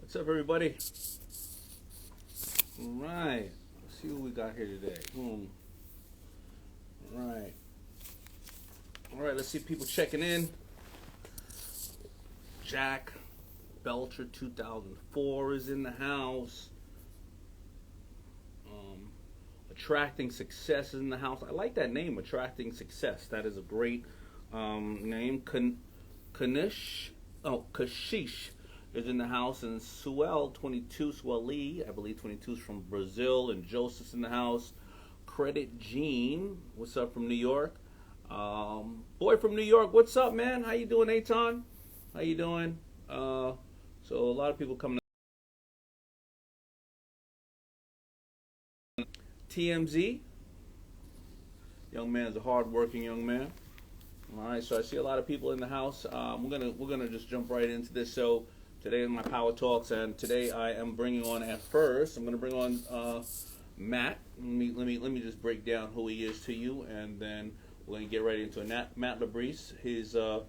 What's up, everybody? All right, let's see what we got here today. All right, let's see people checking in. Jack Belcher 2004 is in the house. Attracting Success is in the house. I like that name, Attracting Success. That is a great name. Kanish, Kashish is in the house, and Suell 22, swali, I believe 22 is from Brazil, and Joseph's in the house. Credit Gene, what's up from New York? Boy from New York, what's up, man? How you doing, Anton? How you doing? So a lot of people coming. TMZ, young man is a hardworking young man. All right, so I see a lot of people in the house. We're gonna just jump right into this. So today is my power talks, and today I am bringing on at first. I'm gonna bring on Matt. Let me just break down who he is to you, and then we're gonna get right into it. Matt Labrise. His well,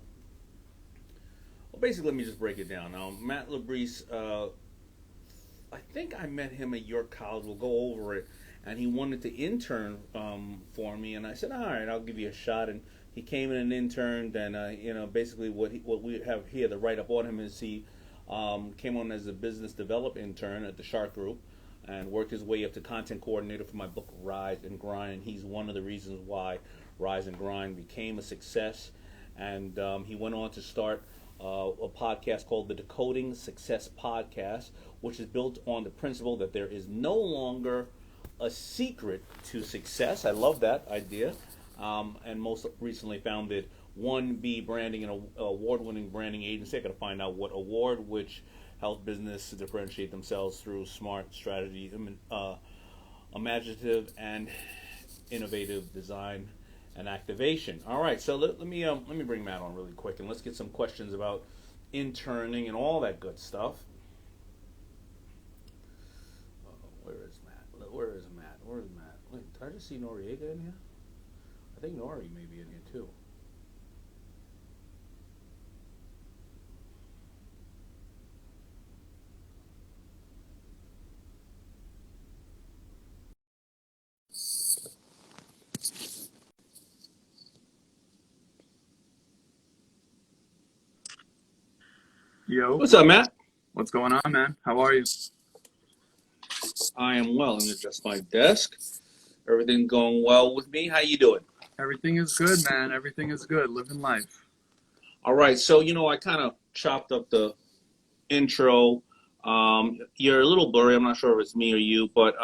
basically, let me just break it down. Now, Matt Labrise. I think I met him at York College. We'll go over it. And he wanted to intern for me, and I said, all right, I'll give you a shot. And he came in and interned, and basically what we have here, the write-up on him is he came on as a business development intern at the Shark Group and worked his way up to content coordinator for my book Rise and Grind. And he's one of the reasons why Rise and Grind became a success. And he went on to start a podcast called the Decoding Success Podcast, which is built on the principle that there is no longer a secret to success. I love that idea. And most recently founded 1B Branding, an award-winning branding agency. I got to find out what award, which helps business to differentiate themselves through smart strategy, imaginative and innovative design and activation. All right, so let me bring Matt on really quick, and let's get some questions about interning and all that good stuff. Where is Matt? Wait, did I just see Noriega in here? I think Nori may be in here too. Yo, What's up, Matt? what's going on, man? How are you? I am well. I'm just my desk. Everything's going well with me. How you doing? Everything is good, man. Everything is good. Living life. All right. So I kind of chopped up the intro. You're a little blurry. I'm not sure if it's me or you, but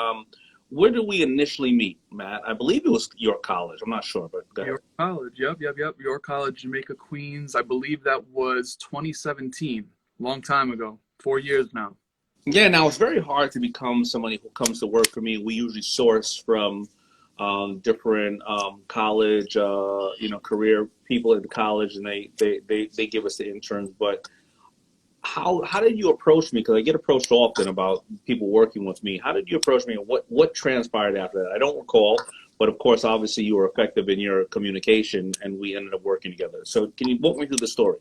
where did we initially meet, Matt? I believe it was York College. I'm not sure, but go ahead. York College. Yep. York College, Jamaica, Queens. I believe that was 2017. Long time ago. 4 years now. Yeah, now it's very hard to become somebody who comes to work for me. We usually source from different college, career people in the college, and they give us the interns. But how did you approach me? Because I get approached often about people working with me. How did you approach me, and what transpired after that? I don't recall, but of course, obviously, you were effective in your communication, and we ended up working together. So can you walk me through the story?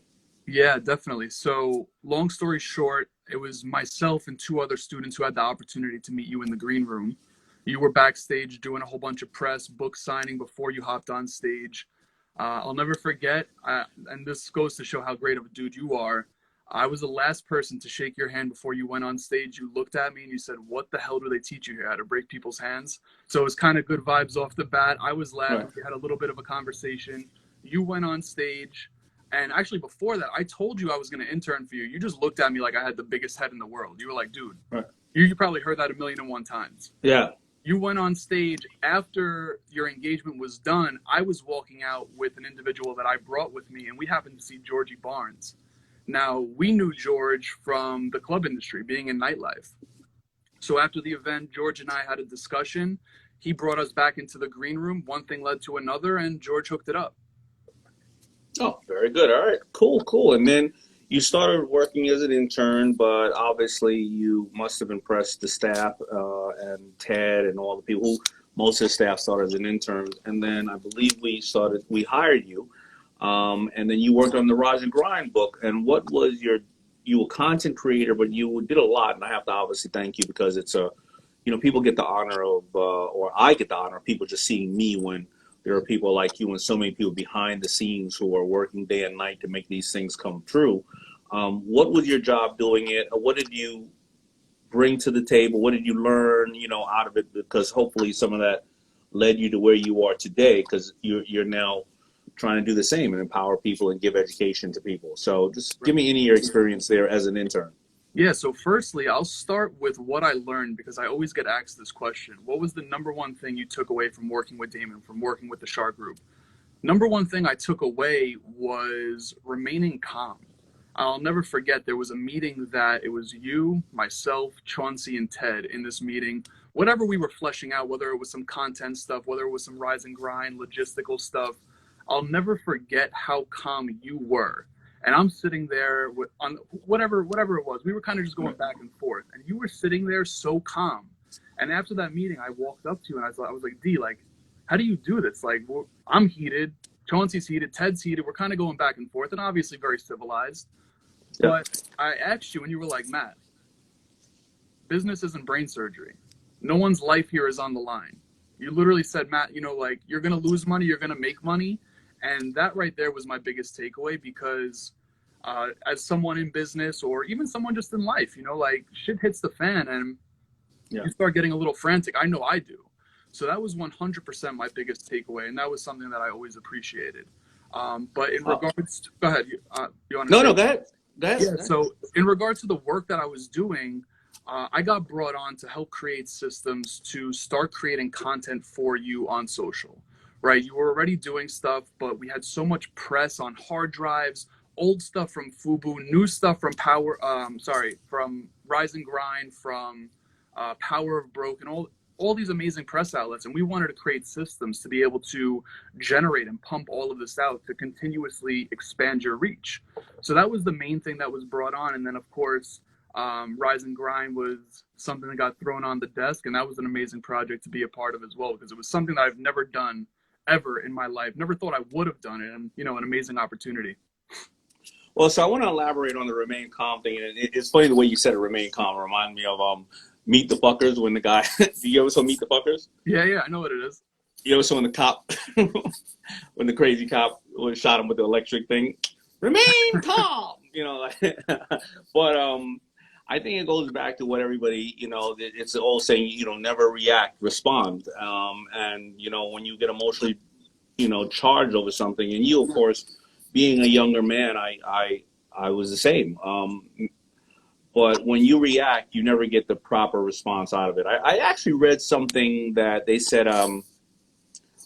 Yeah, definitely. So long story short, it was myself and two other students who had the opportunity to meet you in the green room. You were backstage doing a whole bunch of press, book signing before you hopped on stage. I'll never forget, and this goes to show how great of a dude you are. I was the last person to shake your hand before you went on stage. You looked at me and you said, what the hell do they teach you here? How to break people's hands? So it was kind of good vibes off the bat. I was laughing. Right. We had a little bit of a conversation. You went on stage. And actually, before that, I told you I was going to intern for you. You just looked at me like I had the biggest head in the world. You were like, dude, Right. You probably heard that 1,000,001 times. Yeah. You went on stage after your engagement was done. I was walking out with an individual that I brought with me, and we happened to see Georgie Barnes. Now, we knew George from the club industry, being in nightlife. So after the event, George and I had a discussion. He brought us back into the green room. One thing led to another, and George hooked it up. Oh, very good. All right, cool. And then you started working as an intern, but obviously you must have impressed the staff and Ted and all the people. Most of the staff started as an intern, and then I believe we hired you, and then you worked on the Rise and Grind book. And what was your you a content creator, but you did a lot, and I have to obviously thank you because it's a, people get the honor of, or I get the honor of people just seeing me when there are people like you and so many people behind the scenes who are working day and night to make these things come true. What was your job doing it? What did you bring to the table? What did you learn, out of it? Because hopefully some of that led you to where you are today, because you're now trying to do the same and empower people and give education to people. So just give me any of your experience there as an intern. Yeah, so firstly, I'll start with what I learned, because I always get asked this question. What was the number one thing you took away from working with Daymond, from working with the Shark Group? Number one thing I took away was remaining calm. I'll never forget, there was a meeting that it was you, myself, Chauncey, and Ted in this meeting. Whatever we were fleshing out, whether it was some content stuff, whether it was some rise and grind, logistical stuff, I'll never forget how calm you were. And I'm sitting there on whatever it was. We were kind of just going back and forth, and you were sitting there so calm. And after that meeting, I walked up to you and I was like, D, like, how do you do this? Like, I'm heated, Chauncey's heated, Ted's heated. We're kind of going back and forth, and obviously very civilized. Yeah. But I asked you, and you were like, Matt, business isn't brain surgery. No one's life here is on the line. You literally said, Matt, like, you're going to lose money, you're going to make money. And that right there was my biggest takeaway, because as someone in business, or even someone just in life, like, shit hits the fan and you start getting a little frantic. I know I do. So that was 100% my biggest takeaway. And that was something that I always appreciated. But in regards to, go ahead. You want to go ahead. Yeah, so in regard to the work that I was doing, I got brought on to help create systems to start creating content for you on social. Right, you were already doing stuff, but we had so much press on hard drives, old stuff from Fubu, new stuff from from Rise and Grind, from Power of Broken, all these amazing press outlets, and we wanted to create systems to be able to generate and pump all of this out to continuously expand your reach. So that was the main thing that was brought on, and then of course, Rise and Grind was something that got thrown on the desk, and that was an amazing project to be a part of as well, because it was something that I've never done ever in my life. Never thought I would have done it, and an amazing opportunity. Well, so I want to elaborate on the remain calm thing. And it's funny the way you said it, remain calm. Remind me of Meet the Fuckers, when the guy. Do you ever saw Meet the Fuckers? Yeah, I know what it is. You ever saw when the cop, when the crazy cop shot him with the electric thing? Remain calm. But I think it goes back to what everybody, it's all saying, never react, respond. And, when you get emotionally, charged over something, and you, of course, being a younger man, I was the same. But when you react, you never get the proper response out of it. I actually read something that they said,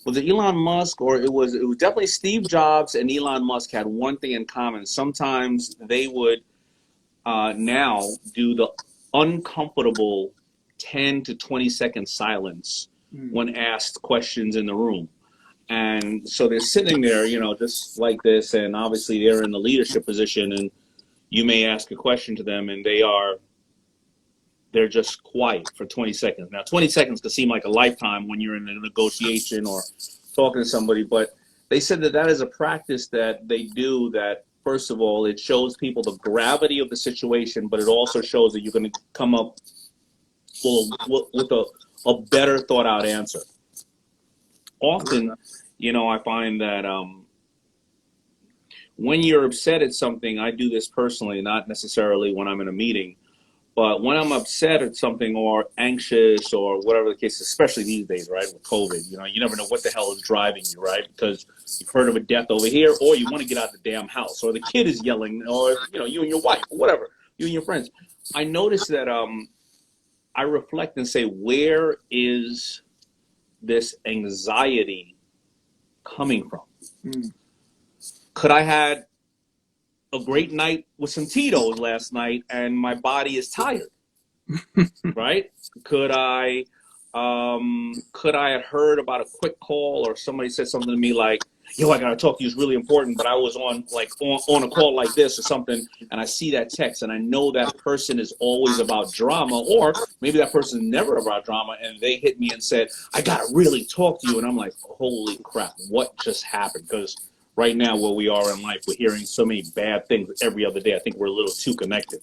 was it Elon Musk, or it was definitely Steve Jobs and Elon Musk had one thing in common. Sometimes they would now do the uncomfortable 10 to 20 second silence when asked questions in the room. And so they're sitting there, just like this, and obviously they're in the leadership position, and you may ask a question to them and they're just quiet for 20 seconds. Now, 20 seconds could seem like a lifetime when you're in a negotiation or talking to somebody, but they said that is a practice that they do that. First of all, it shows people the gravity of the situation, but it also shows that you're going to come up with a better thought out answer. Often, I find that when you're upset at something, I do this personally, not necessarily when I'm in a meeting, but when I'm upset at something or anxious or whatever the case, especially these days, right, with COVID, you never know what the hell is driving you, right? Because you've heard of a death over here, or you want to get out of the damn house, or the kid is yelling, or, you and your wife, or whatever, you and your friends. I notice that I reflect and say, where is this anxiety coming from? Could I had a great night with some Tito's last night and my body is tired, right? Could I have heard about a quick call, or somebody said something to me like, yo, I gotta talk to you, it's really important, but I was on a call like this or something, and I see that text and I know that person is always about drama, or maybe that person is never about drama, and they hit me and said, I gotta really talk to you, and I'm like, holy crap, what just happened? Because right now where we are in life. We're hearing so many bad things every other day. I think we're a little too connected.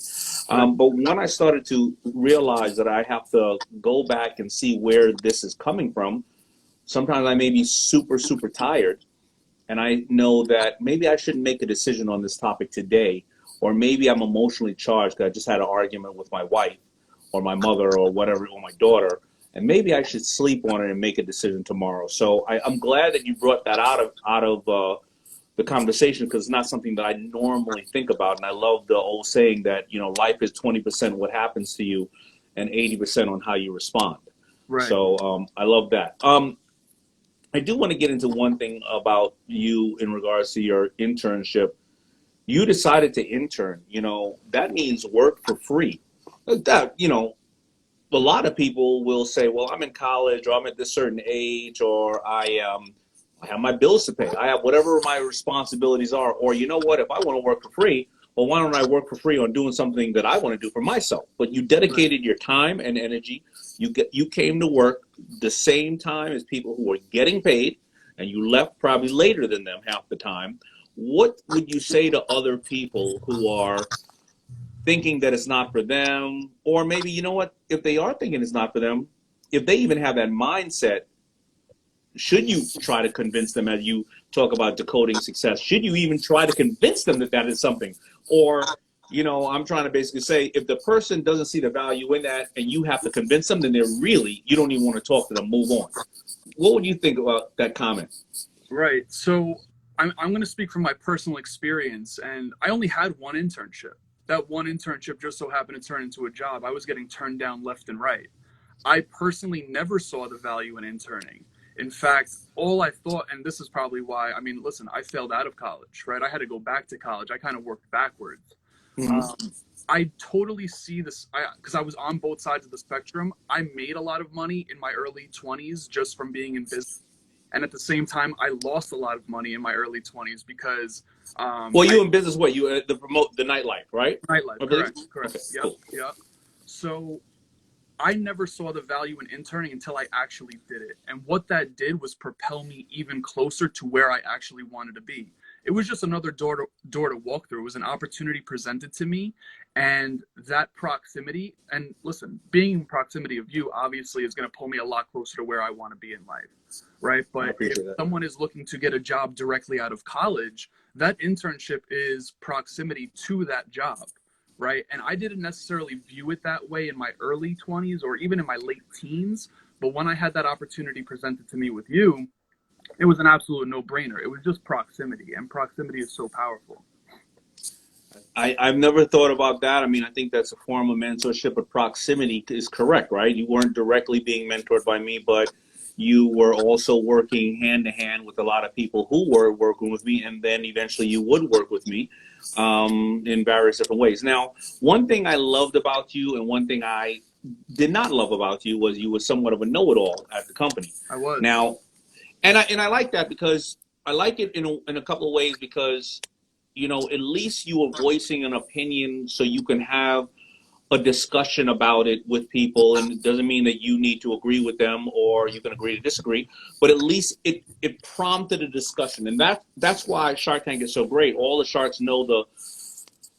But when I started to realize that I have to go back and see where this is coming from, sometimes I may be super, super tired. And I know that maybe I shouldn't make a decision on this topic today, or maybe I'm emotionally charged because I just had an argument with my wife or my mother or whatever, or my daughter, and maybe I should sleep on it and make a decision tomorrow. So I'm glad that you brought that out of the conversation, because it's not something that I normally think about. And I love the old saying that, you know, life is 20% what happens to you and 80% on how you respond. Right. So I love that. I do want to get into one thing about you in regards to your internship. You decided to intern. You know, that means work for free. That, you know, a lot of people will say, well, I'm in college, or I'm at this certain age, or I have my bills to pay. I have whatever my responsibilities are. Or, you know what, if I want to work for free, well, why don't I work for free on doing something that I want to do for myself? But you dedicated your time and energy. You came to work the same time as people who were getting paid, and you left probably later than them half the time. What would you say to other people who are thinking that it's not for them? Or maybe, you know what, if they are thinking it's not for them, if they even have that mindset, should you try to convince them, as you talk about decoding success? Should you even try to convince them that that is something? Or, you know, I'm trying to basically say, if the person doesn't see the value in that and you have to convince them, then you don't even want to talk to them, move on. What would you think about that comment? Right. So I'm going to speak from my personal experience, and I only had one internship. That one internship just so happened to turn into a job. I was getting turned down left and right. I personally never saw the value in interning. In fact, all I thought, and this is probably why, I mean, listen, I failed out of college, right? I had to go back to college. I kind of worked backwards. Mm-hmm. I totally see this, because I was on both sides of the spectrum. I made a lot of money in my early 20s just from being in business. And at the same time, I lost a lot of money in my early 20s because Well, you in business, what you the promote the nightlife, right? nightlife, I believe. correct. Okay, Yep, cool. yep. So I never saw the value in interning until I actually did it. And what that did was propel me even closer to where I actually wanted to be. It was just another door to walk through. It was an opportunity presented to me. And that proximity, and listen, being in proximity of you obviously is going to pull me a lot closer to where I want to be in life, right? I But if appreciate that. someone is looking to get a job directly out of college, that internship is proximity to that job, right? And I didn't necessarily view it that way in my early 20s or even in my late teens. But when I had that opportunity presented to me with you, it was an absolute no-brainer. It was just proximity, and proximity is so powerful. I've never thought about that. I mean, I think that's a form of mentorship, but proximity is correct, right? You weren't directly being mentored by me, but you were also working hand to hand with a lot of people who were working with me, and then eventually you would work with me in various different ways. Now, one thing I loved about you and one thing I did not love about you was you were somewhat of a know-it-all at the company. I was. Now, and I like that, because I like it in a couple of ways, because you know, at least you are voicing an opinion so you can have a discussion about it with people. And it doesn't mean that you need to agree with them or you can agree to disagree, but at least it prompted a discussion. And that's why Shark Tank is so great. All the sharks know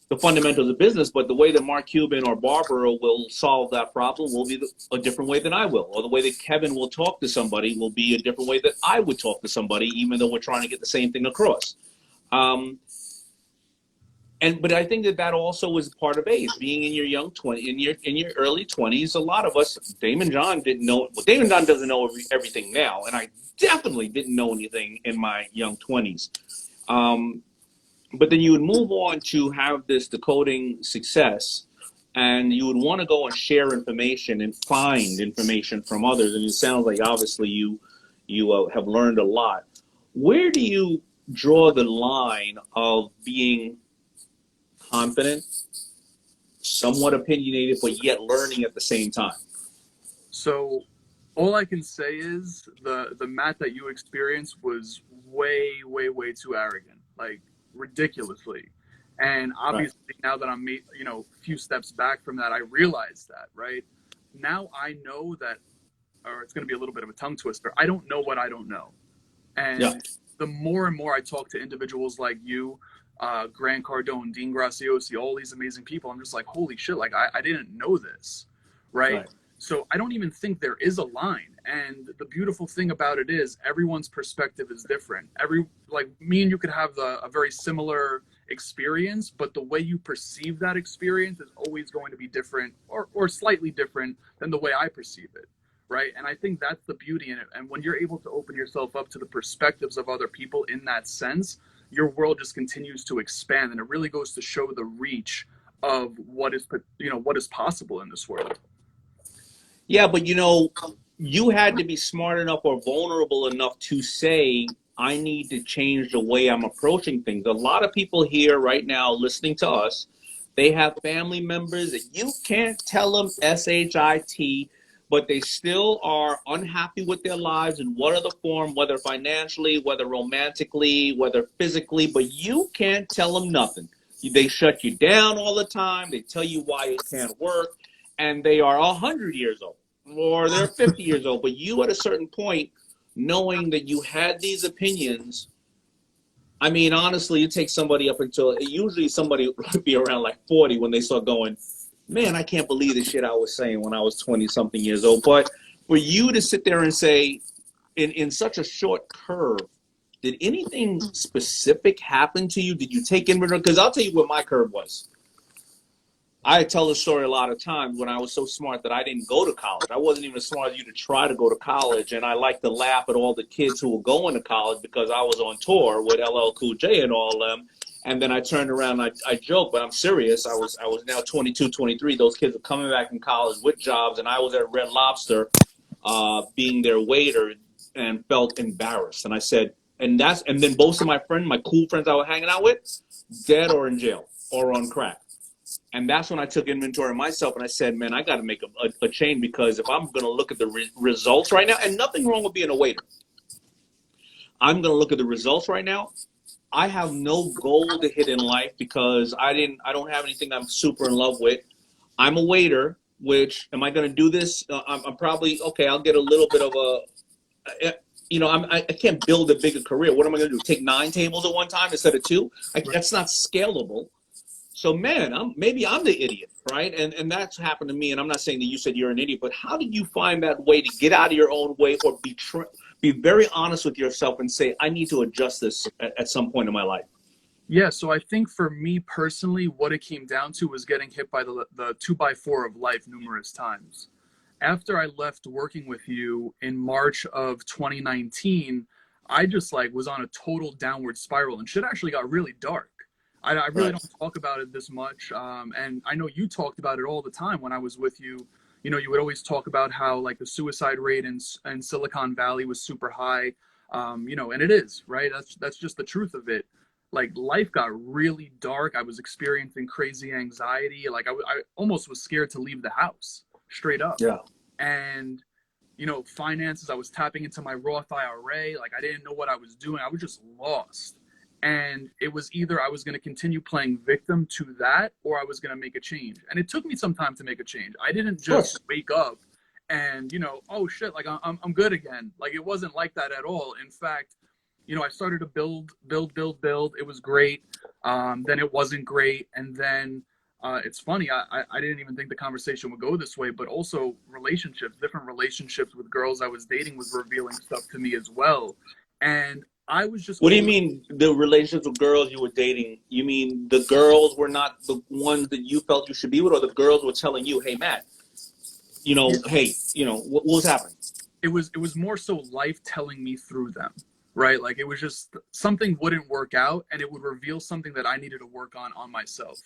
the fundamentals of business, but the way that Mark Cuban or Barbara will solve that problem will be a different way than I will. Or the way that Kevin will talk to somebody will be a different way that I would talk to somebody, even though we're trying to get the same thing across. But I think that also is part of age, being in your in your early 20s. A lot of us, Daymond John didn't know. Well, Daymond John doesn't know everything now, and I definitely didn't know anything in my young 20s. But then you would move on to have this decoding success, and you would want to go and share information and find information from others. And it sounds like obviously you have learned a lot. Where do you draw the line of being confident, somewhat opinionated, but yet learning at the same time? So all I can say is the Matt that you experienced was way, way, way too arrogant, like ridiculously. And Right. obviously now that I'm, a few steps back from that, I realize that, right? Now I know that, or it's going to be a little bit of a tongue twister. I don't know what I don't know. Yeah. And the more and more I talk to individuals like you, Grant Cardone, Dean Graciosi, all these amazing people, I'm just like, holy shit, like I didn't know this, right? Right. So I don't even think there is a line. And the beautiful thing about it is everyone's perspective is different. Like me and you could have a very similar experience, but the way you perceive that experience is always going to be different or slightly different than the way I perceive it. Right. And I think that's the beauty in it. And when you're able to open yourself up to the perspectives of other people in that sense, your world just continues to expand. And it really goes to show the reach of what is possible in this world. Yeah, but you had to be smart enough or vulnerable enough to say, I need to change the way I'm approaching things. A lot of people here right now listening to us, they have family members that you can't tell them SHIT, but they still are unhappy with their lives in whatever form, whether financially, whether romantically, whether physically, but you can't tell them nothing. They shut you down all the time. They tell you why it can't work. And they are 100 years old or they're 50 years old. But you at a certain point, knowing that you had these opinions, I mean, honestly, you take somebody up until, usually somebody would be around like 40 when they start going, man, I can't believe the shit I was saying when I was 20 something years old. But for you to sit there and say, in such a short curve, did anything specific happen to you? Did you take inventory? Because I'll tell you what my curve was. I tell this story a lot of times when I was so smart that I didn't go to college. I wasn't even as smart as you to try to go to college. And I like to laugh at all the kids who were going to college because I was on tour with LL Cool J and all them. And then I turned around and I joke, but I'm serious. I was now 22, 23. Those kids were coming back from college with jobs. And I was at Red Lobster being their waiter and felt embarrassed. And I said, and then most of my friends, my cool friends I was hanging out with, dead or in jail or on crack. And that's when I took inventory of myself and I said, man, I got to make a change, because if I'm going to look at the results right now, and nothing wrong with being a waiter, I'm going to look at the results right now. I have no goal to hit in life because I don't have anything I'm super in love with. I'm a waiter, which, am I going to do this? I'm probably, okay, I'll get a little bit of I can't build a bigger career. What am I going to do? Take 9 tables at one time instead of 2? That's not scalable. So, man, maybe I'm the idiot, right? And that's happened to me. And I'm not saying that you said you're an idiot, but how did you find that way to get out of your own way or be very honest with yourself and say, I need to adjust this at some point in my life? Yeah, so I think for me personally, what it came down to was getting hit by the 2x4 of life numerous times. After I left working with you in March of 2019, I just was on a total downward spiral, and shit actually got really dark. I really don't talk about it this much. And I know you talked about it all the time when I was with you. You would always talk about how the suicide rate in Silicon Valley was super high. And it is, right? That's just the truth of it. Life got really dark. I was experiencing crazy anxiety. I almost was scared to leave the house, straight up. Yeah. And, finances, I was tapping into my Roth IRA. I didn't know what I was doing. I was just lost. And it was either I was going to continue playing victim to that, or I was going to make a change. And it took me some time to make a change. I didn't just wake up and, oh shit, I'm good again. It wasn't like that at all. In fact, I started to build. It was great. Then it wasn't great. And then it's funny. I didn't even think the conversation would go this way, but also different relationships with girls I was dating was revealing stuff to me as well. And I was just. What do you mean the relationships with girls you were dating? You mean the girls were not the ones that you felt you should be with, or the girls were telling you, hey, Matt, hey, what was happening? It was more so life telling me through them, right? It was just something wouldn't work out, and it would reveal something that I needed to work on myself.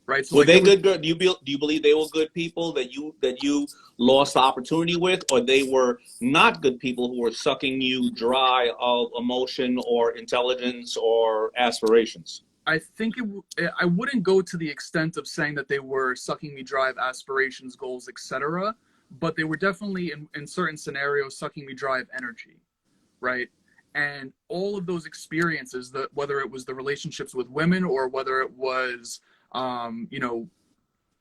Right. So were they good girls? Do you believe they were good people that you lost the opportunity with, or they were not good people who were sucking you dry of emotion or intelligence or aspirations? I think I wouldn't go to the extent of saying that they were sucking me dry of aspirations, goals, etc. But they were definitely in certain scenarios sucking me dry of energy, right? And all of those experiences, whether it was the relationships with women or whether it was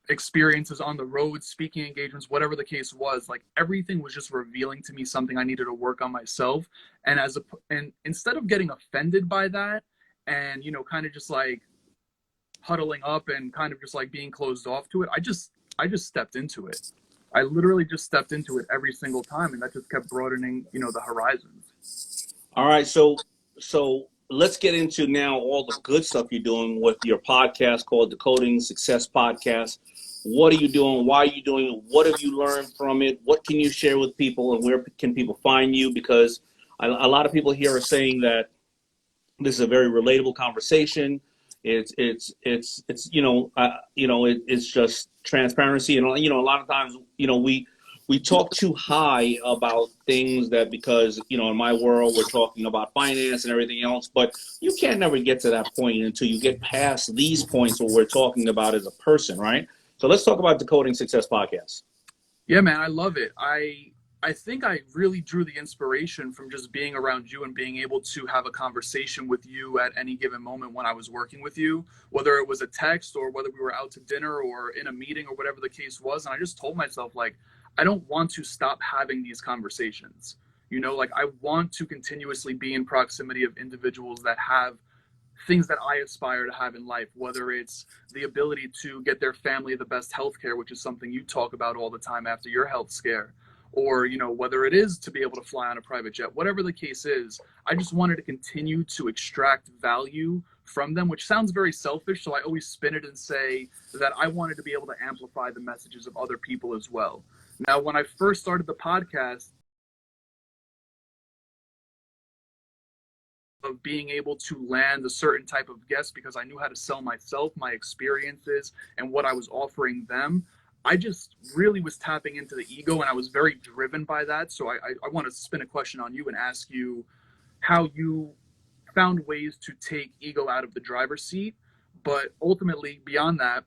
experiences on the road, speaking engagements, whatever the case was, like everything was just revealing to me something I needed to work on myself. And and instead of getting offended by that and, you know, kind of just like huddling up and kind of just like being closed off to it, I just stepped into it. I literally just stepped into it every single time, and that just kept broadening, you know, the horizons. All right, so let's get into now all the good stuff you're doing with your podcast called Decoding Success Podcast. What are you doing? Why are you doing it? What have you learned from it? What can you share with people, and where can people find you? Because a lot of people here are saying that this is a very relatable conversation. It's it's just transparency, and a lot of times we talk too high about things that, because in my world we're talking about finance and everything else, but you can't never get to that point until you get past these points where we're talking about as a person, right? So let's talk about Decoding Success Podcast. Yeah, man, I love it. I think I really drew the inspiration from just being around you and being able to have a conversation with you at any given moment when I was working with you, whether it was a text or whether we were out to dinner or in a meeting or whatever the case was. And I just told myself, like, I don't want to stop having these conversations. Like I want to continuously be in proximity of individuals that have things that I aspire to have in life, whether it's the ability to get their family the best healthcare, which is something you talk about all the time after your health scare, or, whether it is to be able to fly on a private jet, whatever the case is. I just wanted to continue to extract value from them, which sounds very selfish. So I always spin it and say that I wanted to be able to amplify the messages of other people as well. Now, when I first started the podcast, of being able to land a certain type of guest because I knew how to sell myself, my experiences, and what I was offering them, I just really was tapping into the ego, and I was very driven by that. So I want to spin a question on you and ask you how you found ways to take ego out of the driver's seat, but ultimately beyond that,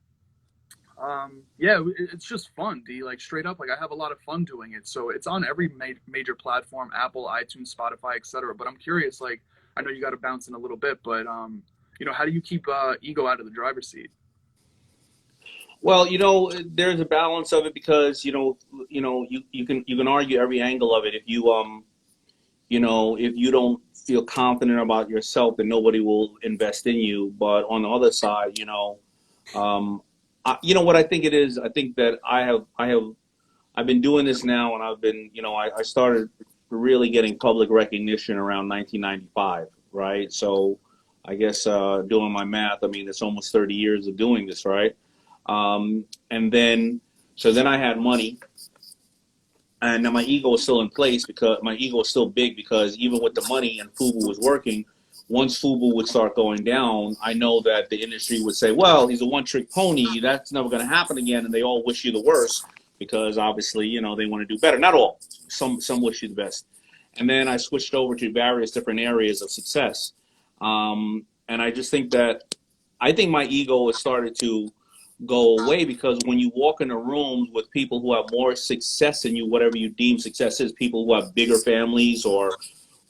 it's just fun, D. Like straight up, like I have a lot of fun doing it. So it's on every major platform, Apple, iTunes, Spotify, etc. But I'm curious, like, I know you got to bounce in a little bit, but how do you keep ego out of the driver's seat? Well, there's a balance of it, because you can argue every angle of it. If if you don't feel confident about yourself, then nobody will invest in you. But on the other side, what I think it is, I think that I've been doing this now, and I've been, I started really getting public recognition around 1995, right? So I guess doing my math, I mean, it's almost 30 years of doing this, right? And then I had money, and my ego was still in place, because my ego was still big, because even with the money and FUBU was working, once FUBU would start going down, I know that the industry would say, well, he's a one-trick pony, that's never going to happen again, and they all wish you the worst, because obviously, they want to do better. Not all. Some wish you the best. And then I switched over to various different areas of success. And I just think I think my ego has started to go away, because when you walk in a room with people who have more success than you, whatever you deem success is, people who have bigger families, or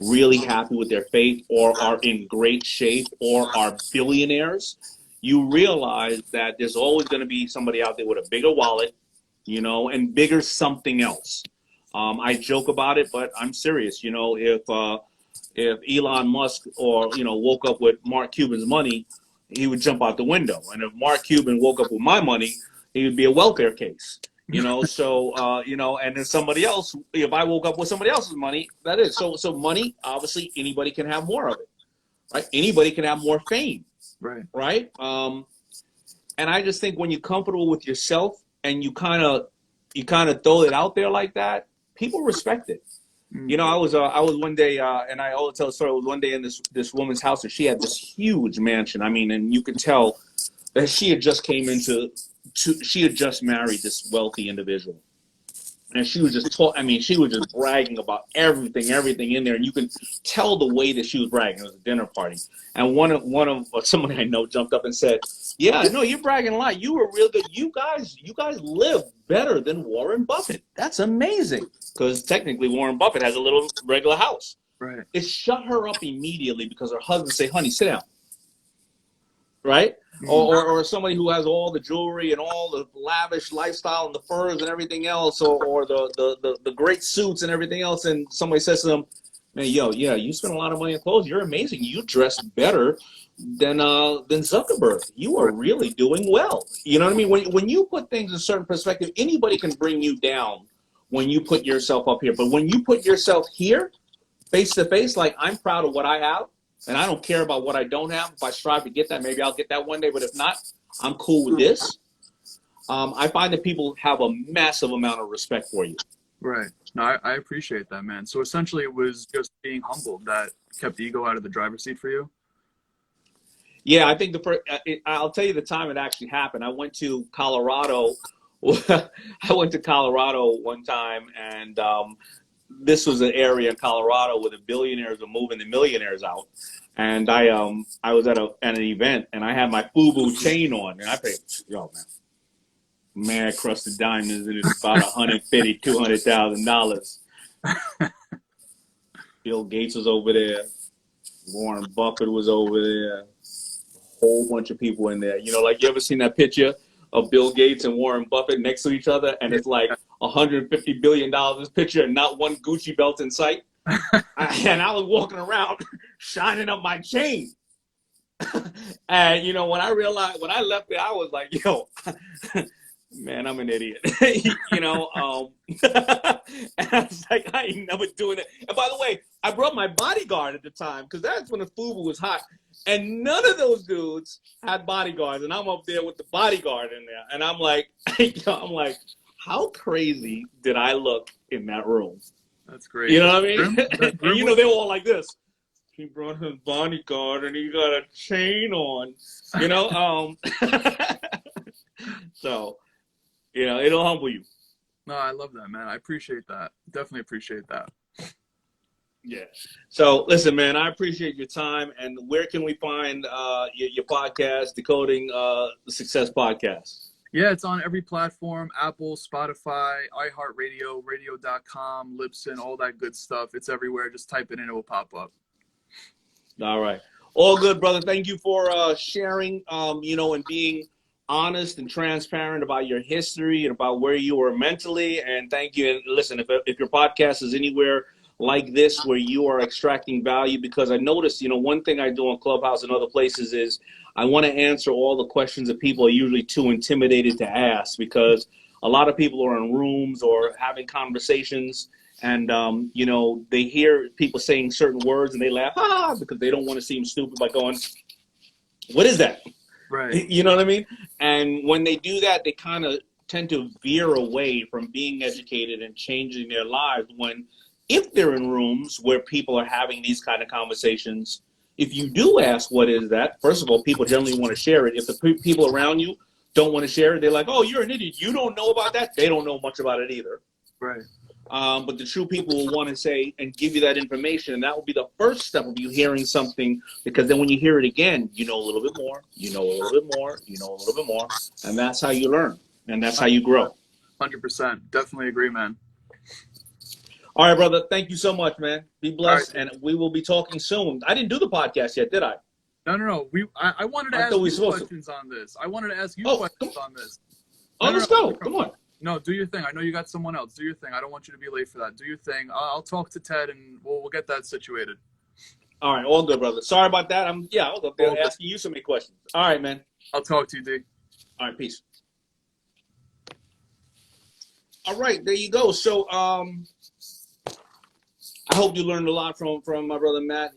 really happy with their faith, or are in great shape, or are billionaires, you realize that there's always going to be somebody out there with a bigger wallet, and bigger something else. I joke about it, but I'm serious. If Elon Musk woke up with Mark Cuban's money, he would jump out the window. And if Mark Cuban woke up with my money, he would be a welfare case. So and then somebody else, if I woke up with somebody else's money, that is. So money, obviously anybody can have more of it, right? Anybody can have more fame, right? And I just think when you're comfortable with yourself and you kind of throw it out there like that, people respect it. I was one day, and I always tell the story. I was one day in this woman's house, and she had this huge mansion. I mean, and you could tell that she had just she had just married this wealthy individual, and she was just she was just bragging about everything in there, and you can tell the way that she was bragging. It was a dinner party, and one of somebody I know jumped up and said, "Yeah, no, you're bragging a lot. You were real good. You guys live better than Warren Buffett. That's amazing." Because technically Warren Buffett has a little regular house. Right. It shut her up immediately, because her husband say, "Honey, sit down." Right? Mm. or somebody who has all the jewelry and all the lavish lifestyle and the furs and everything else, or the great suits and everything else, and somebody says to them, man, yo, yeah, you spend a lot of money on clothes. You're amazing. You dress better than Zuckerberg. You are Right. really doing well. You know what I mean? When you put things in a certain perspective, anybody can bring you down when you put yourself up here. But when you put yourself here, face to face, like, I'm proud of what I have, and I don't care about what I don't have. If I strive to get that, maybe I'll get that one day. But if not, I'm cool with this. I find that people have a massive amount of respect for you. Right. No, I appreciate that, man. So essentially it was just being humbled that kept the ego out of the driver's seat for you? Yeah, I think I'll tell you the time it actually happened. I went to Colorado. I went to Colorado one time, and this was an area in Colorado where the billionaires were moving the millionaires out. And I was at an event, and I had my FUBU chain on, and I paid, yo, man, mad crusted diamonds, and it's about $150,000, $200,000. Bill Gates was over there. Warren Buffett was over there. A whole bunch of people in there. You know, like, you ever seen that picture of Bill Gates and Warren Buffett next to each other, and it's like $150 billion this picture and not one Gucci belt in sight? And I was walking around shining up my chain. And, you know, when I left there, I was like, yo, man, I'm an idiot. You know, and I was like, I ain't never doing it. And by the way, I brought my bodyguard at the time, because that's when the FUBU was hot. And none of those dudes had bodyguards. And I'm up there with the bodyguard in there. And I'm like, how crazy did I look in that room? That's great. You know what I mean? And, you know, they were all like this. He brought his bodyguard and he got a chain on, you know? So, you know, it'll humble you. No, I love that, man. I appreciate that. Definitely appreciate that. Yeah. So, listen, man, I appreciate your time. And where can we find your podcast, Decoding the Success Podcast? Yeah, it's on every platform: Apple, Spotify, iHeartRadio, radio.com, Libsyn, all that good stuff. It's everywhere. Just type it in, it will pop up. All right. All good, brother. Thank you for sharing, you know, and being honest and transparent about your history and about where you were mentally. And thank you. And listen, if your podcast is anywhere like this where you are extracting value, because I noticed, you know, one thing I do on Clubhouse and other places is I want to answer all the questions that people are usually too intimidated to ask, because a lot of people are in rooms or having conversations, and, you know, they hear people saying certain words and they laugh, because they don't want to seem stupid by going, what is that? Right. You know what I mean? And when they do that, they kind of tend to veer away from being educated and changing their lives. When, if they're in rooms where people are having these kind of conversations, if you do ask what is that, first of all, people generally want to share it. If the people around you don't want to share it, they're like, oh, you're an idiot. You don't know about that. They don't know much about it either. Right. But the true people will want to say and give you that information. And that will be the first step of you hearing something, because then when you hear it again, you know a little bit more, you know a little bit more, you know a little bit more. And that's how you learn. And that's how you grow. 100%. Definitely agree, man. All right, brother. Thank you so much, man. Be blessed. Right. And we will be talking soon. I didn't do the podcast yet, did I? No. I wanted to ask you questions on this. I wanted to ask you questions on this. Let's go. Come on. No, do your thing. I know you got someone else. Do your thing. I don't want you to be late for that. Do your thing. I'll talk to Ted, and we'll get that situated. All right. All good, brother. Sorry about that. I was up there asking you so many questions. All right, man. I'll talk to you, D. All right. Peace. All right. There you go. So, I hope you learned a lot from my brother Matt.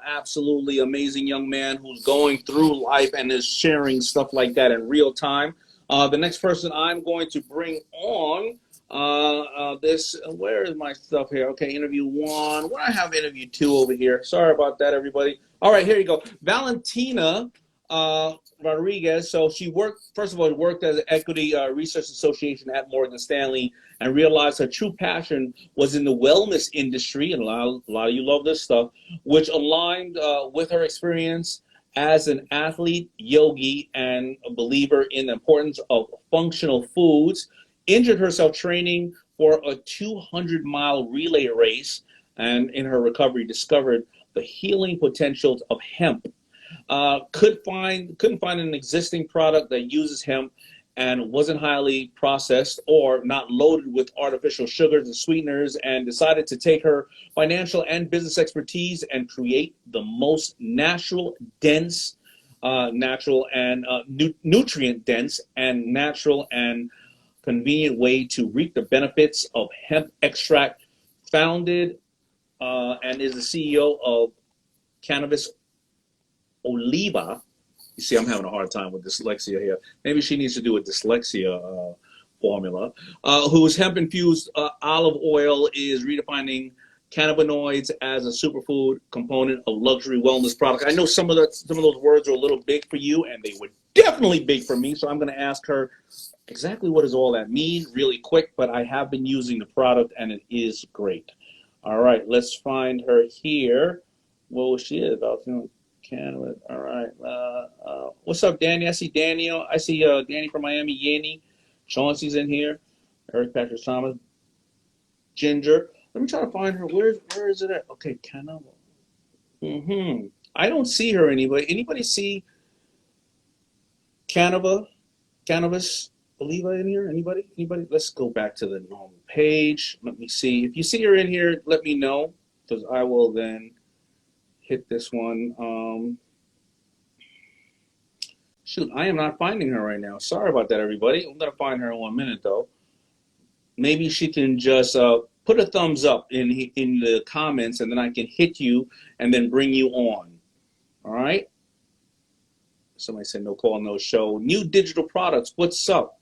Absolutely amazing young man who's going through life and is sharing stuff like that in real time. The next person I'm going to bring on where is my stuff here? Okay, interview 1. Where I have interview 2 over here. Sorry about that, everybody. All right, here you go. Valentina Rodriguez. So she worked as an equity research association at Morgan Stanley, and realized her true passion was in the wellness industry, and a lot of you love this stuff, which aligned with her experience as an athlete, yogi, and a believer in the importance of functional foods. Injured herself training for a 200-mile relay race, and in her recovery discovered the healing potentials of hemp. Couldn't find an existing product that uses hemp and wasn't highly processed or not loaded with artificial sugars and sweeteners, and decided to take her financial and business expertise and create the most natural, dense, natural and nutrient dense and natural and convenient way to reap the benefits of hemp extract. Founded and is the CEO of Cannabis Oliva. You see, I'm having a hard time with dyslexia here. Maybe she needs to do a dyslexia formula. Whose hemp-infused olive oil is redefining cannabinoids as a superfood component of luxury wellness product. I know some of those words are a little big for you, and they were definitely big for me. So I'm going to ask her exactly what does all that mean, really quick. But I have been using the product, and it is great. All right, let's find her here. Well, she is about Canada. All right. What's up, Danny? I see Daniel. I see Danny from Miami. Yanni. Chauncey's in here. Eric Patrick Thomas. Ginger. Let me try to find her. Where is it at? Okay, Canada. I don't see her. Anybody see Cannabis Oliva in here? Anybody? Let's go back to the normal page. Let me see. If you see her in here, let me know, because I will then hit this one. Shoot, I am not finding her right now. Sorry about that, everybody. I'm going to find her in 1 minute, though. Maybe she can just put a thumbs up in the comments, and then I can hit you and then bring you on. All right? Somebody said no call, no show. New digital products. What's up?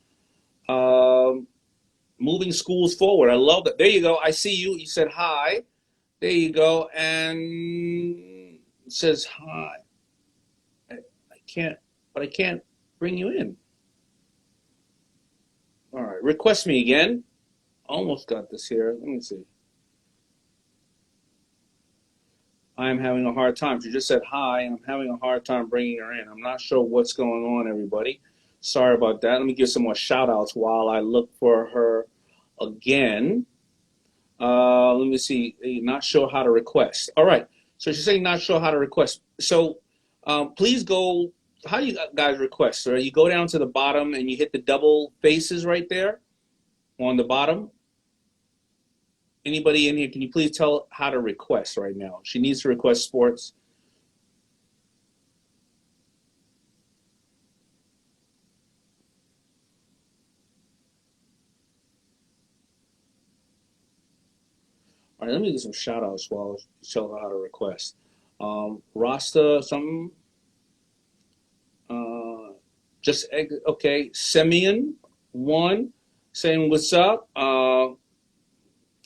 Moving schools forward. I love that. There you go. I see you. You said hi. There you go. And it says hi. I can't bring you in. All right. Request me again. Almost got this here. Let me see. I am having a hard time. She just said hi, and I'm having a hard time bringing her in. I'm not sure what's going on, everybody. Sorry about that. Let me give some more shout outs while I look for her again. Let me see. Not sure how to request. All right. So she's saying not sure how to request. So please go. How do you guys request? Right? You go down to the bottom and you hit the double faces right there on the bottom. Anybody in here, can you please tell how to request right now? She needs to request sports. All right, let me get some shout outs while I tell her how to request. Rasta something. Just okay. Simeon 1 saying what's up.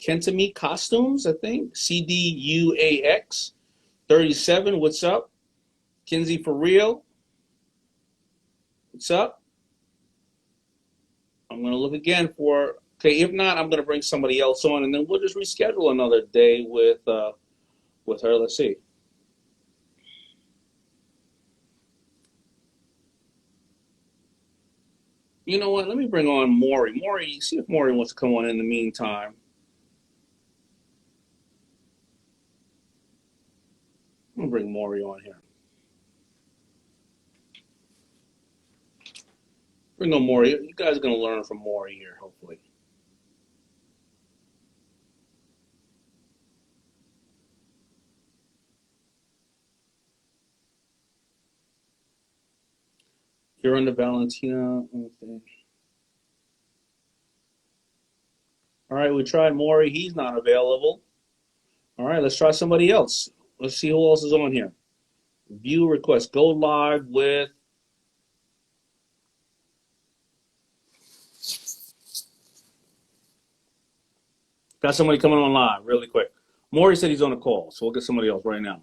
Kentami Costumes, I think. CDUAX 37. What's up? Kinsey for real. What's up? I'm gonna look again for. Okay, if not, I'm gonna bring somebody else on, and then we'll just reschedule another day with her. Let's see. You know what? Let me bring on Maury. Maury, see if Maury wants to come on in the meantime. I'm gonna bring Maury on here. Bring on Maury. You guys are gonna learn from Maury here, hopefully. You're under Valentina. Okay. All right, we tried Maury. He's not available. All right, let's try somebody else. Let's see who else is on here. View request. Go live with. Got somebody coming on live really quick. Maury said he's on a call, so we'll get somebody else right now.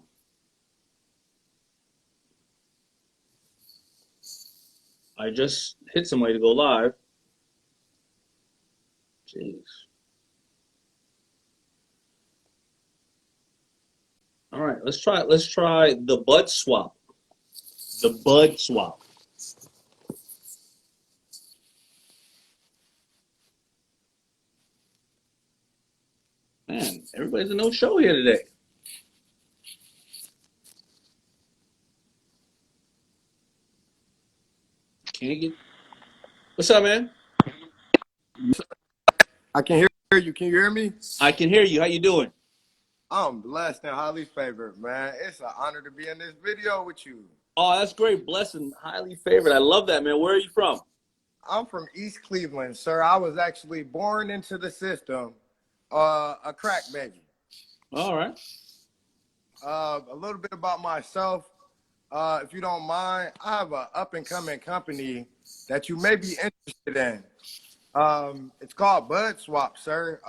I just hit somebody to go live. Jeez. All right, let's try the bud swap. The bud swap. Man, everybody's a no show here today. Can't get. What's up, man? I can hear you. Can you hear me? I can hear you. How you doing? I'm blessed and highly favored, man. It's an honor to be in this video with you. Oh, that's great. Blessing, highly favored. I love that, man. Where are you from? I'm from East Cleveland, sir. I was actually born into the system, a crack baby. All right. A little bit about myself, if you don't mind. I have an up-and-coming company that you may be interested in. It's called Bud Swap, sir.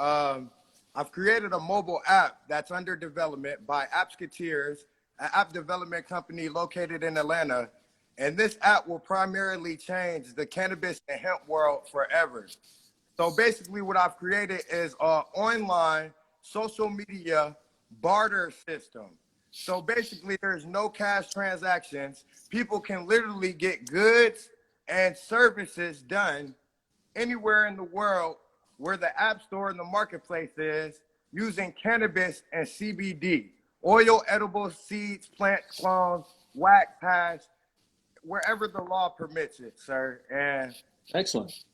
I've created a mobile app that's under development by Appsketeers, an app development company located in Atlanta. And this app will primarily change the cannabis and hemp world forever. So basically what I've created is an online social media barter system. So basically there's no cash transactions. People can literally get goods and services done anywhere in the world where the app store and the marketplace is, using cannabis and CBD, oil, edibles, seeds, plants, clones, wax, hash, wherever the law permits it, sir. And Excellent.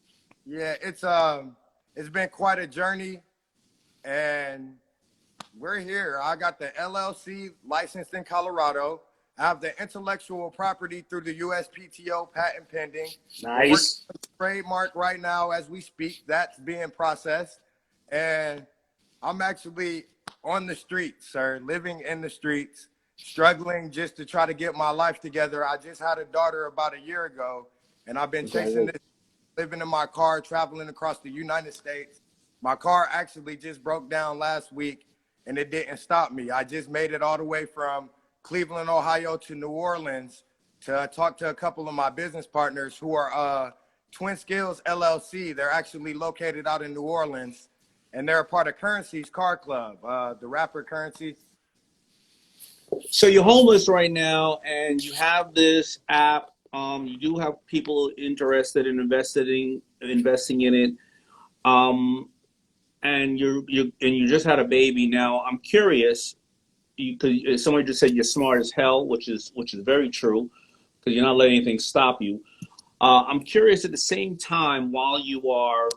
yeah, it's been quite a journey, and we're here. I got the LLC licensed in Colorado. I have the intellectual property through the USPTO patent pending. We're working Nice. on the trademark right now as we speak. That's being processed. And I'm actually on the streets, sir, living in the streets, struggling just to try to get my life together. I just had a daughter about a year ago, and I've been chasing this, living in my car, traveling across the United States. My car actually just broke down last week, and it didn't stop me. I just made it all the way from Cleveland, Ohio to New Orleans to talk to a couple of my business partners who are Twin Skills LLC. They're actually located out in New Orleans, and they're a part of Currency's Car Club, the rapper Currency. So you're homeless right now, and you have this app. You do have people interested in investing in it. And you just had a baby. Now I'm curious. Because somebody just said you're smart as hell, which is very true, because you're not letting anything stop you. I'm curious at the same time, while you are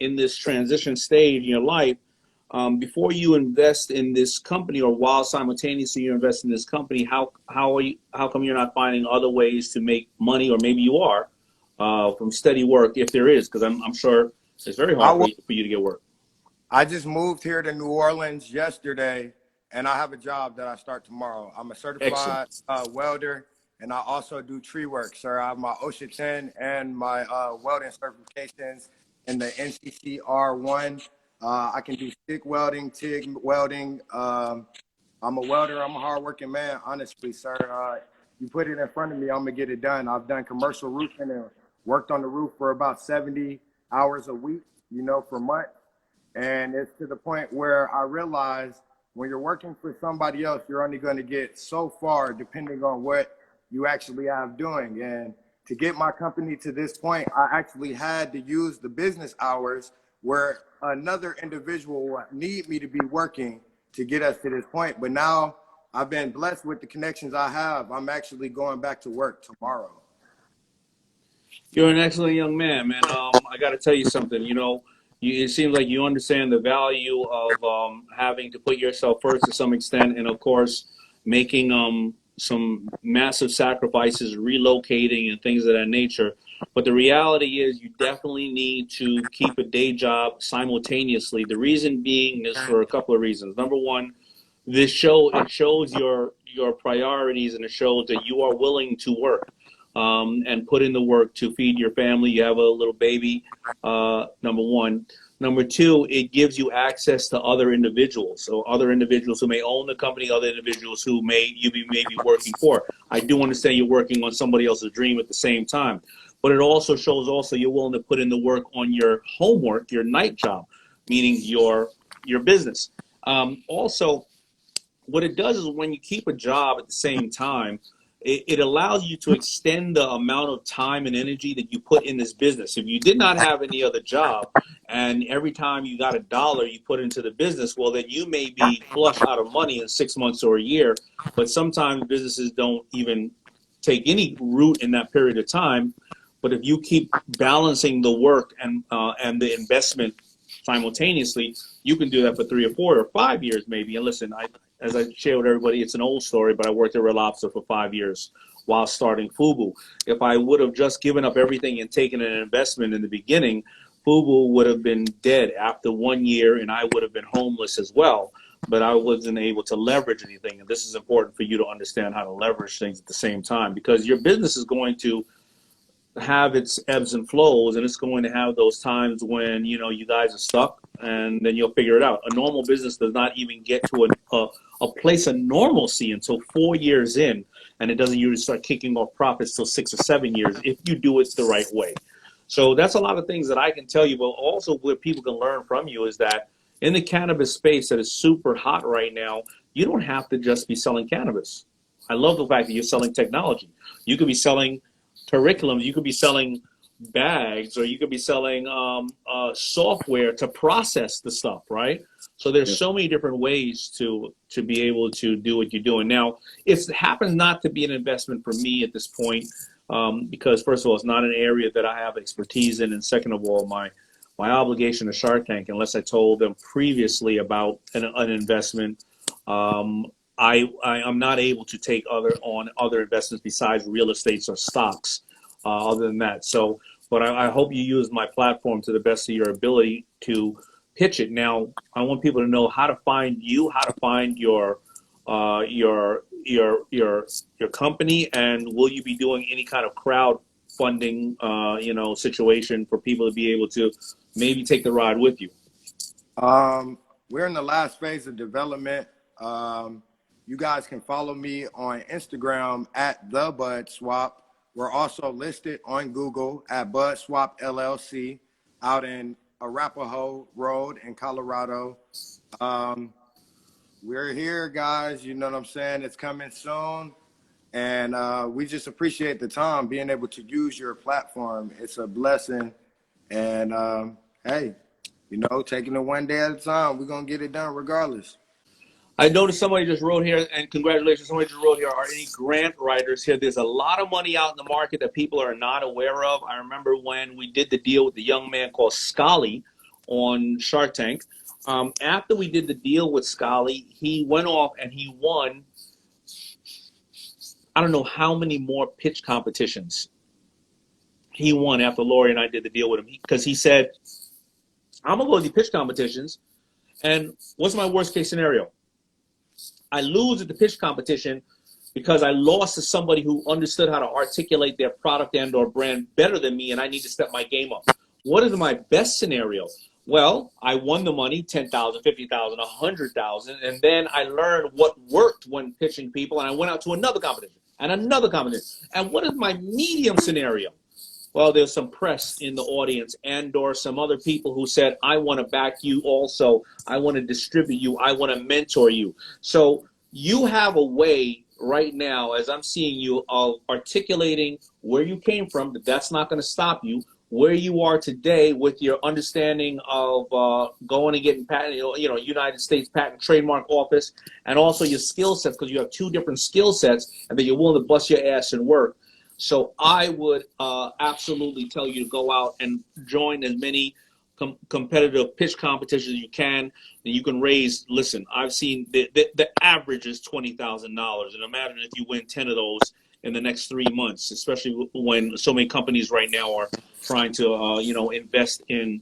in this transition stage in your life, before you invest in this company, or while simultaneously you invest in this company, how come you're not finding other ways to make money, or maybe you are, from steady work, if there is? Because I'm sure it's very hard for you to get work. I just moved here to New Orleans yesterday, and I have a job that I start tomorrow. I'm a certified welder, and I also do tree work, sir. I have my OSHA 10 and my welding certifications in the NCCR1. I can do stick welding, TIG welding. I'm a welder. I'm a hardworking man, honestly, sir. You put it in front of me, I'm going to get it done. I've done commercial roofing and worked on the roof for about 70 hours a week, for months. And it's to the point where I realize when you're working for somebody else, you're only going to get so far depending on what you actually have doing. And to get my company to this point, I actually had to use the business hours where another individual would need me to be working to get us to this point. But now I've been blessed with the connections I have. I'm actually going back to work tomorrow. You're an excellent young man, man. I got to tell you something. It seems like you understand the value of having to put yourself first to some extent, and of course, making some massive sacrifices, relocating, and things of that nature. But the reality is, you definitely need to keep a day job simultaneously. The reason being is for a couple of reasons. Number one, it shows your priorities, and it shows that you are willing to work. And put in the work to feed your family. You have a little baby, number one. Number two, it gives you access to other individuals. So other individuals who may own the company, other individuals who you may be working for. I do understand you're working on somebody else's dream at the same time. But it also shows you're willing to put in the work on your homework, your night job, meaning your business. Also, what it does is when you keep a job at the same time, it allows you to extend the amount of time and energy that you put in this business. If you did not have any other job, and every time you got $1 you put into the business, well, then you may be flush out of money in 6 months or a year. But sometimes businesses don't even take any root in that period of time. But if you keep balancing the work and the investment simultaneously, you can do that for 3 or 4 or 5 years maybe. And listen, as I share with everybody, it's an old story, but I worked at Red Lobster for 5 years while starting Fubu. If I would have just given up everything and taken an investment in the beginning, Fubu would have been dead after 1 year, and I would have been homeless as well. But I wasn't able to leverage anything. And this is important for you to understand how to leverage things at the same time, because your business is going to have its ebbs and flows, and it's going to have those times when, you know, you guys are stuck, and then you'll figure it out. A normal business does not even get to a place of normalcy until 4 years in, and it doesn't usually start kicking off profits till 6 or 7 years if you do it the right way. So that's a lot of things that I can tell you, but also what people can learn from you is that in the cannabis space that is super hot right now, you don't have to just be selling cannabis. I love the fact that you're selling technology. You could be selling curriculums, you could be selling bags, or you could be selling software to process the stuff, right? So there's so many different ways to be able to do what you're doing. Now, it happens not to be an investment for me at this point, because first of all, it's not an area that I have expertise in, and second of all, my obligation to Shark Tank, unless I told them previously about an investment, I'm not able to take other investments besides real estates or stocks, other than that. So, but I hope you use my platform to the best of your ability to pitch it. Now, I want people to know how to find you, how to find your company, and will you be doing any kind of crowdfunding, situation for people to be able to maybe take the ride with you? We're in the last phase of development. You guys can follow me on Instagram at the Bud Swap. We're also listed on Google at Bud Swap LLC out in Arapahoe Road in Colorado. We're here, guys. You know what I'm saying? It's coming soon. And we just appreciate the time being able to use your platform. It's a blessing. And hey, taking it one day at a time, we're going to get it done regardless. I noticed somebody just wrote here, and congratulations, somebody just wrote here, are any grant writers here? There's a lot of money out in the market that people are not aware of. I remember when we did the deal with the young man called Swali on Shark Tank. After we did the deal with Swali, he went off and he won, I don't know how many more pitch competitions he won after Lori and I did the deal with him, because he said, I'm going to go to the pitch competitions, and what's my worst case scenario? I lose at the pitch competition because I lost to somebody who understood how to articulate their product and or brand better than me, and I need to step my game up. What is my best scenario? Well, I won the money, 10,000, 50,000, 100,000, and then I learned what worked when pitching people, and I went out to another competition and another competition. And what is my medium scenario? Well, there's some press in the audience and or some other people who said, I want to back you also. I want to distribute you. I want to mentor you. So you have a way right now, as I'm seeing you, of articulating where you came from, but that's not going to stop you. Where you are today with your understanding of going and getting patent, United States Patent Trademark Office, and also your skill sets, because you have 2 different skill sets, and that you're willing to bust your ass and work. So I would absolutely tell you to go out and join as many competitive pitch competitions as you can. And you can raise, listen, I've seen the average is $20,000. And imagine if you win 10 of those in the next 3 months, especially when so many companies right now are trying to, invest in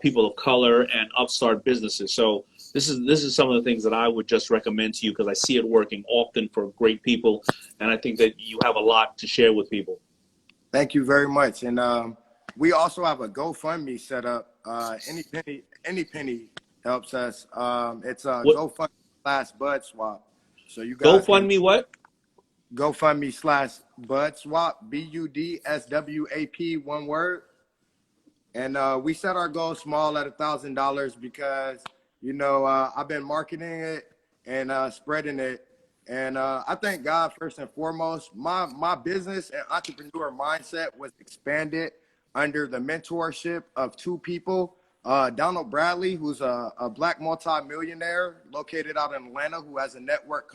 people of color and upstart businesses. So this is some of the things that I would just recommend to you, because I see it working often for great people, and I think that you have a lot to share with people. Thank you very much. And we also have a GoFundMe set up. Any penny helps us. It's GoFundMe/Bud Swap. So you guys GoFundMe what? GoFundMe/Bud Swap, BUDSWAP, one word. And we set our goal small at $1,000 because I've been marketing it and spreading it. And I thank God first and foremost. My business and entrepreneur mindset was expanded under the mentorship of 2 people. Donald Bradley, who's a Black multimillionaire located out in Atlanta, who has a network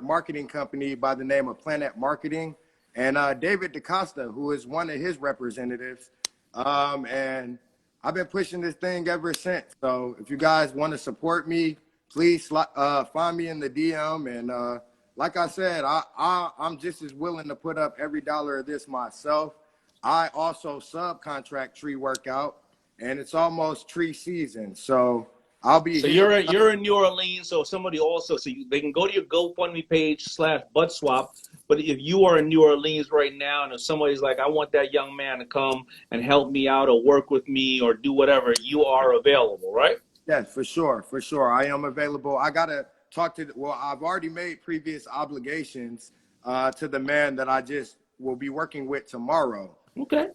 marketing company by the name of Planet Marketing. and David DaCosta, who is one of his representatives. And I've been pushing this thing ever since. So if you guys want to support me, please find me in the DM. And like I said, I'm just as willing to put up every dollar of this myself. I also subcontract tree workout, and it's almost tree season. So I'll be. So you're in New Orleans, so somebody also, they can go to your GoFundMe page /butt swap. But if you are in New Orleans right now, and if somebody's like, I want that young man to come and help me out or work with me or do whatever, you are available, right? Yes, for sure, for sure. I am available. I gotta talk to. I've already made previous obligations to the man that I just will be working with tomorrow. Okay.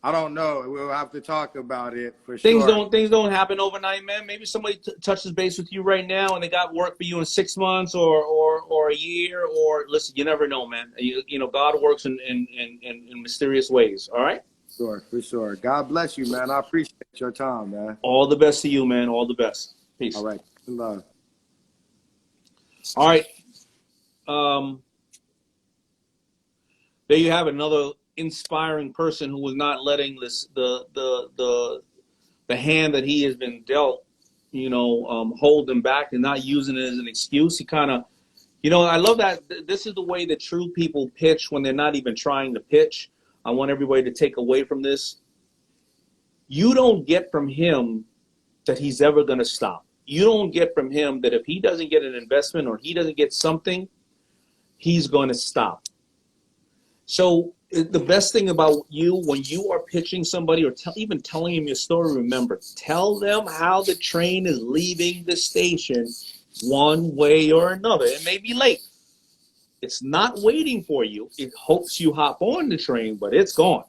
I don't know. We'll have to talk about it for Things sure. Things don't happen overnight, man. Maybe somebody touches base with you right now and they got work for you in 6 months or a year. Or listen, you never know, man. You know, God works in mysterious ways. All right. Sure, for sure. God bless you, man. I appreciate your time, man. All the best to you, man. All the best. Peace. All right. Love. All right. There you have another inspiring person who was not letting the hand that he has been dealt, hold him back and not using it as an excuse. He kind of, I love that. This is the way that true people pitch when they're not even trying to pitch. I want everybody to take away from this. You don't get from him that he's ever going to stop. You don't get from him that if he doesn't get an investment or he doesn't get something, he's going to stop. So the best thing about you when you are pitching somebody or even telling them your story, remember, tell them how the train is leaving the station one way or another. It may be late. It's not waiting for you. It hopes you hop on the train, but it's gone.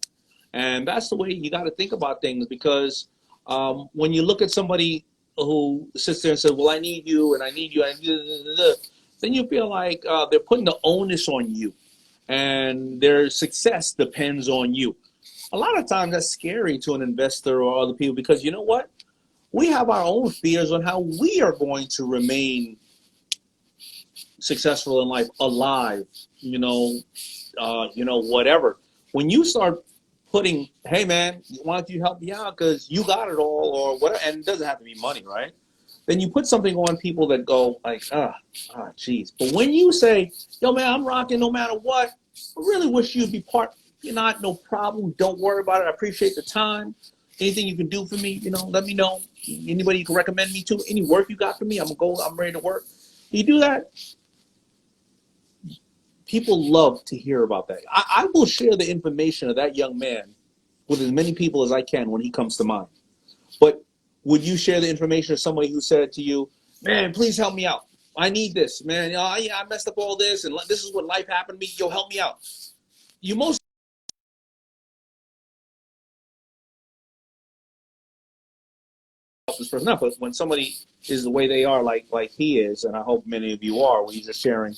And that's the way you got to think about things, because when you look at somebody who sits there and says, well, I need you and I need you, then you feel like they're putting the onus on you and their success depends on you. A lot of times that's scary to an investor or other people, because you know what? We have our own fears on how we are going to remain successful in life, alive, whatever. When you start putting, hey man, why don't you help me out because you got it all or whatever, and it doesn't have to be money, right? Then you put something on people that go like, geez. But when you say, yo man, I'm rocking no matter what, I really wish you'd be part. You're not, no problem. Don't worry about it. I appreciate the time. Anything you can do for me, let me know. Anybody you can recommend me to, any work you got for me, I'm ready to work. You do that. People love to hear about that. I will share the information of that young man with as many people as I can when he comes to mind. But would you share the information of somebody who said to you, man, please help me out. I need this, man. I messed up all this, and this is what life happened to me. Yo, help me out. You most this person up, but when somebody is the way they are, like he is, and I hope many of you are, when he's just sharing,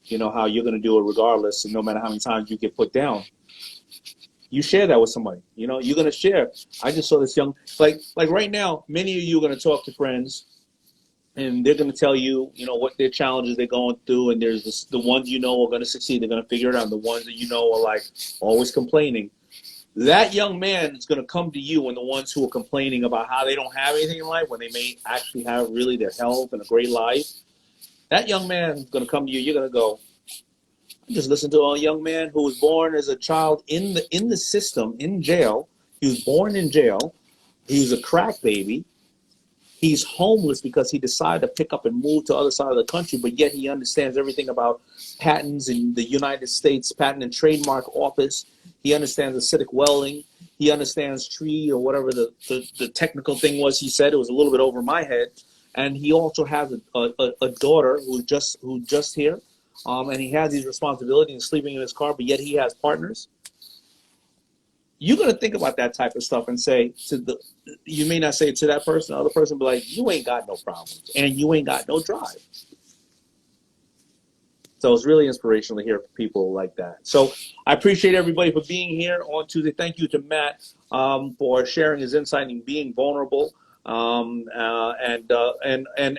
how you're going to do it regardless, and no matter how many times you get put down, you share that with somebody. You're going to share. I just saw this young, like right now, many of you are going to talk to friends, and they're going to tell you, what their challenges they're going through, and there's the ones are going to succeed, they're going to figure it out. The ones that are like always complaining. That young man is going to come to you, and the ones who are complaining about how they don't have anything in life when they may actually have really their health and a great life. That young man is going to come to you. You're going to go, I just listened to a young man who was born as a child in the system, in jail. He was born in jail. He was a crack baby. He's homeless because he decided to pick up and move to the other side of the country, but yet he understands everything about patents in the United States Patent and Trademark Office. He understands acidic welding. He understands tree or whatever the technical thing was he said. It was a little bit over my head. And he also has a daughter who's just here. And he has these responsibilities and sleeping in his car, but yet he has partners. You're going to think about that type of stuff and say you may not say it to that person, the other person be like, you ain't got no problems and you ain't got no drive. So it's really inspirational to hear people like that. So I appreciate everybody for being here on Tuesday. Thank you to Matt for sharing his insight and being vulnerable. And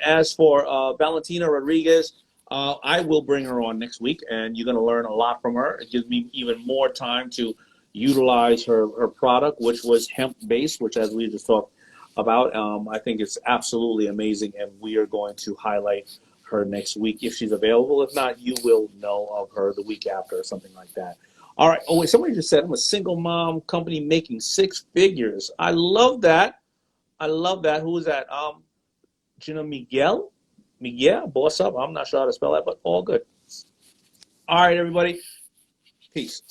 as for Valentina Rodriguez, I will bring her on next week, and you're going to learn a lot from her. It gives me even more time to utilize her product, which was hemp-based, which, as we just talked about, I think it's absolutely amazing, and we are going to highlight her next week if she's available. If not, you will know of her the week after or something like that. All right. Oh, wait, somebody just said, I'm a single mom company making 6 figures. I love that. I love that. Who is that? Gina Miguel? Miguel, boss up. I'm not sure how to spell that, but all good. All right, everybody. Peace.